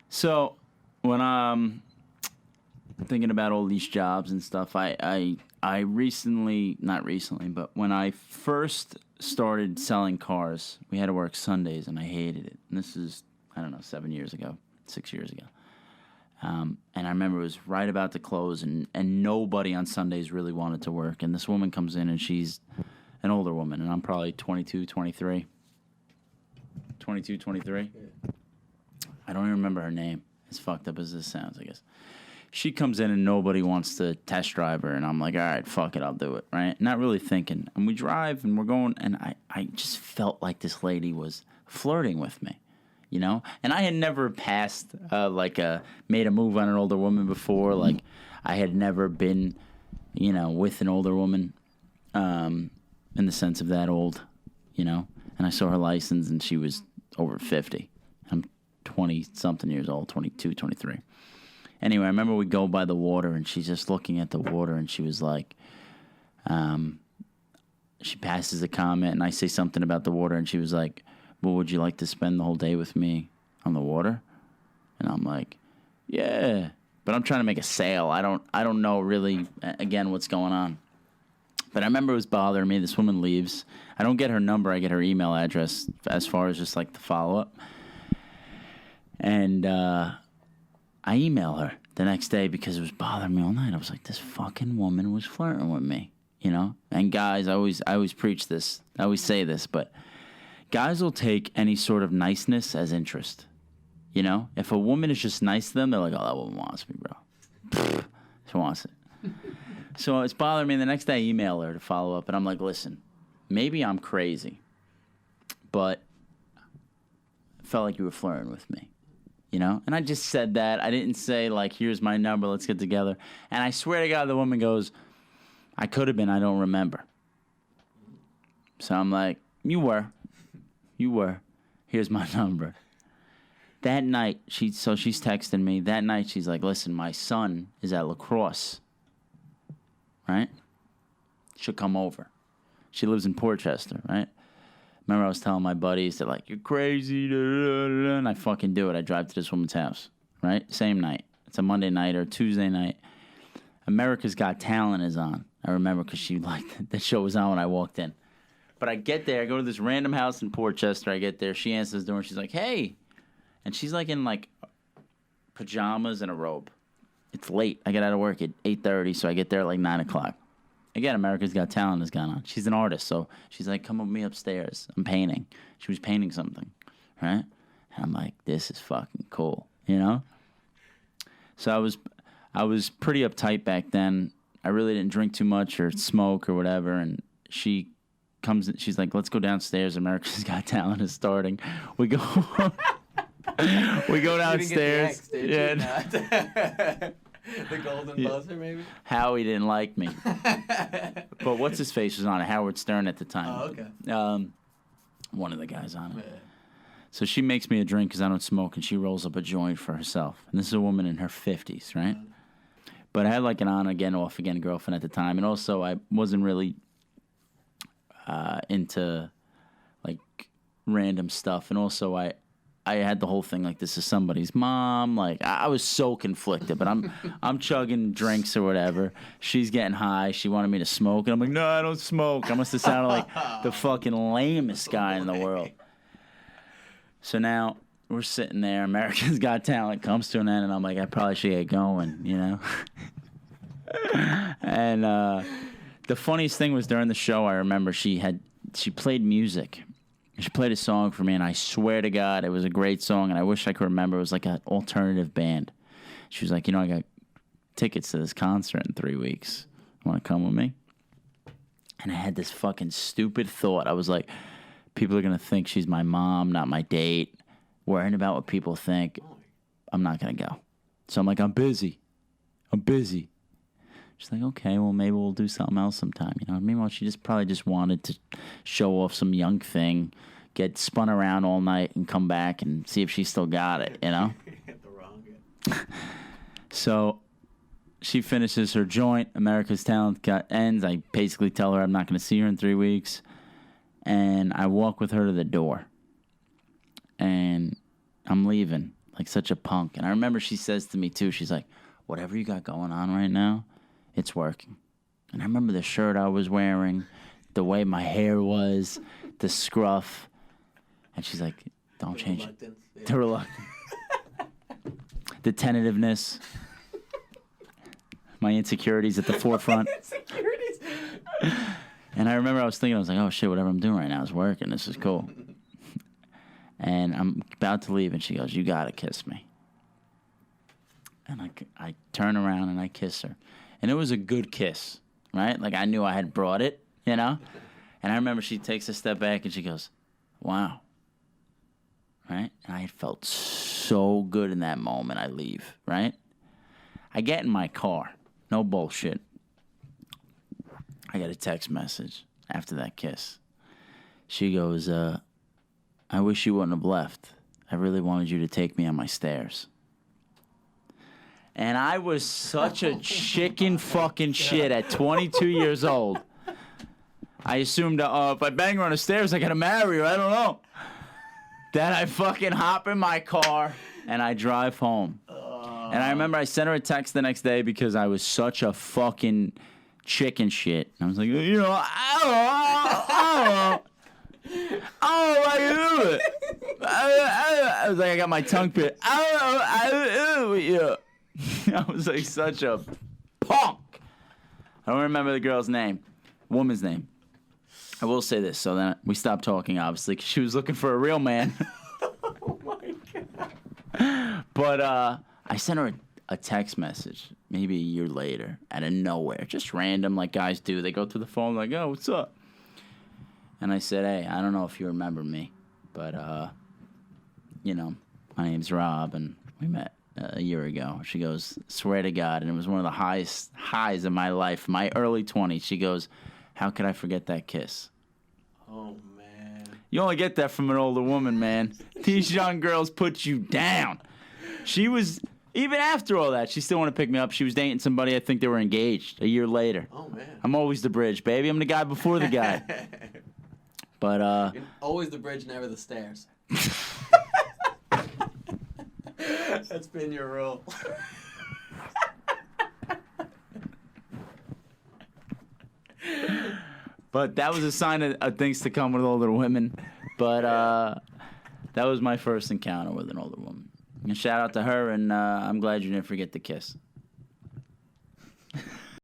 So when I'm thinking about all these jobs and stuff, I recently, not recently, but when I first started selling cars, we had to work Sundays, and I hated it. And this is, I don't know, 7 years ago, 6 years ago. And I remember it was right about to close, and nobody on Sundays really wanted to work. And this woman comes in, and she's an older woman, and I'm probably 22, 23. 22, 23. I don't even remember her name. As fucked up as this sounds, I guess. She comes in and nobody wants to test drive her, and I'm like, all right, fuck it, I'll do it, right? Not really thinking. And we drive, and we're going, and I just felt like this lady was flirting with me, you know? And I had never passed, made a move on an older woman before. Like, I had never been, you know, with an older woman in the sense of that old, you know? And I saw her license, and she was over 50. I'm 20-something years old, 22, 23. Anyway, I remember we go by the water, and she's just looking at the water, and she was like, she passes a comment, and I say something about the water, and she was like, well, would you like to spend the whole day with me on the water? And I'm like, yeah, but I'm trying to make a sale. I don't know really, again, what's going on. But I remember it was bothering me. This woman leaves. I don't get her number. I get her email address as far as just like the follow-up. And I email her the next day because it was bothering me all night. I was like, this fucking woman was flirting with me, you know? And guys, I always preach this. I always say this, but guys will take any sort of niceness as interest, you know? If a woman is just nice to them, they're like, oh, that woman wants me, bro. She wants it. So it's bothering me. The next day I email her to follow up, and I'm like, listen, maybe I'm crazy, but I felt like you were flirting with me, you know? And I just said that. I didn't say, like, here's my number, let's get together. And I swear to God, the woman goes, I could have been, I don't remember. So I'm like, you were. Here's my number. That night, she's texting me. That night, she's like, listen, my son is at lacrosse. Right? She'll come over. She lives in Portchester, right? Remember I was telling my buddies, they're like, you're crazy, and I fucking do it. I drive to this woman's house, right? Same night. It's a Monday night or Tuesday night. America's Got Talent is on. I remember because the show was on when I walked in. But I get there, I go to this random house in Portchester. I get there, she answers the door, and she's like, hey. And she's like in like pajamas and a robe. It's late. I get out of work at 8:30, so I get there at like 9 o'clock. Again, America's Got Talent has gone on. She's an artist, so she's like, come with me upstairs. I'm painting. She was painting something, right? And I'm like, this is fucking cool, you know? So I was pretty uptight back then. I really didn't drink too much or smoke or whatever, and she comes, she's like, let's go downstairs. America's Got Talent is starting. We go... We go downstairs. You didn't get the X, the golden buzzer, maybe? Howie didn't like me. But what's his face was on it? Howard Stern at the time. Oh, okay. One of the guys on it. Yeah. So she makes me a drink because I don't smoke, and she rolls up a joint for herself. And this is a woman in her 50s, right? But I had like an on-again, off-again girlfriend at the time. And also I wasn't really into like random stuff. And also I had the whole thing like this is somebody's mom. Like I was so conflicted, but I'm chugging drinks or whatever. She's getting high. She wanted me to smoke, and I'm like, no, I don't smoke. I must have sounded like the fucking lamest guy in the world. So now we're sitting there. America's Got Talent comes to an end, and I'm like, I probably should get going, you know. And the funniest thing was during the show, I remember she played music. She played a song for me, and I swear to God, it was a great song, and I wish I could remember. It was like an alternative band. She was like, you know, I got tickets to this concert in 3 weeks. Want to come with me? And I had this fucking stupid thought. I was like, people are going to think she's my mom, not my date. Worrying about what people think. I'm not going to go. So I'm like, I'm busy. She's like, okay, well, maybe we'll do something else sometime. You know, meanwhile, she probably just wanted to show off some young thing, get spun around all night, and come back and see if she still got it, you know? Hit the wrong So she finishes her joint. America's Talent ends. I basically tell her I'm not going to see her in 3 weeks. And I walk with her to the door. And I'm leaving. like such a punk. And I remember she says to me too, she's like, whatever you got going on right now, it's working. And I remember the shirt I was wearing, the way my hair was, the scruff. And she's like, don't change it. Yeah. The reluctance. The tentativeness. My insecurities at the forefront. Insecurities. And I remember I was thinking, I was like, oh shit, whatever I'm doing right now is working. This is cool. And I'm about to leave, and she goes, you gotta kiss me. And I turn around and I kiss her. And it was a good kiss, right? Like I knew I had brought it, you know? And I remember she takes a step back and she goes, wow. Right? And I felt so good in that moment. I leave, right? I get in my car. No bullshit. I got a text message after that kiss. She goes, I wish you wouldn't have left. I really wanted you to take me on my stairs. And I was such a chicken fucking shit at 22 years old. I assumed, if I bang her on the stairs, I gotta marry her. I don't know. Then I fucking hop in my car and I drive home. And I remember I sent her a text the next day because I was such a fucking chicken shit. And I was like, you know, I don't like to do it. I was like, I got my tongue bit. I was like such a punk. I don't remember the girl's name, woman's name. I will say this, so then we stopped talking, obviously, because she was looking for a real man. Oh my God. But I sent her a text message maybe a year later out of nowhere, just random like guys do. They go through the phone like, oh, what's up? And I said, hey, I don't know if you remember me, but, you know, my name's Rob, and we met a year ago. She goes, swear to God, and it was one of the highest highs of my life, my early 20s. She goes, how could I forget that kiss? Oh, man. You only get that from an older woman, man. These young girls put you down. She was, even after all that, she still wanted to pick me up. She was dating somebody, I think they were engaged a year later. Oh, man. I'm always the bridge, baby. I'm the guy before the guy. But, You're always the bridge, never the stairs. That's been your rule. But that was a sign of things to come with older women. But that was my first encounter with an older woman. And shout out to her, and I'm glad you didn't forget the kiss.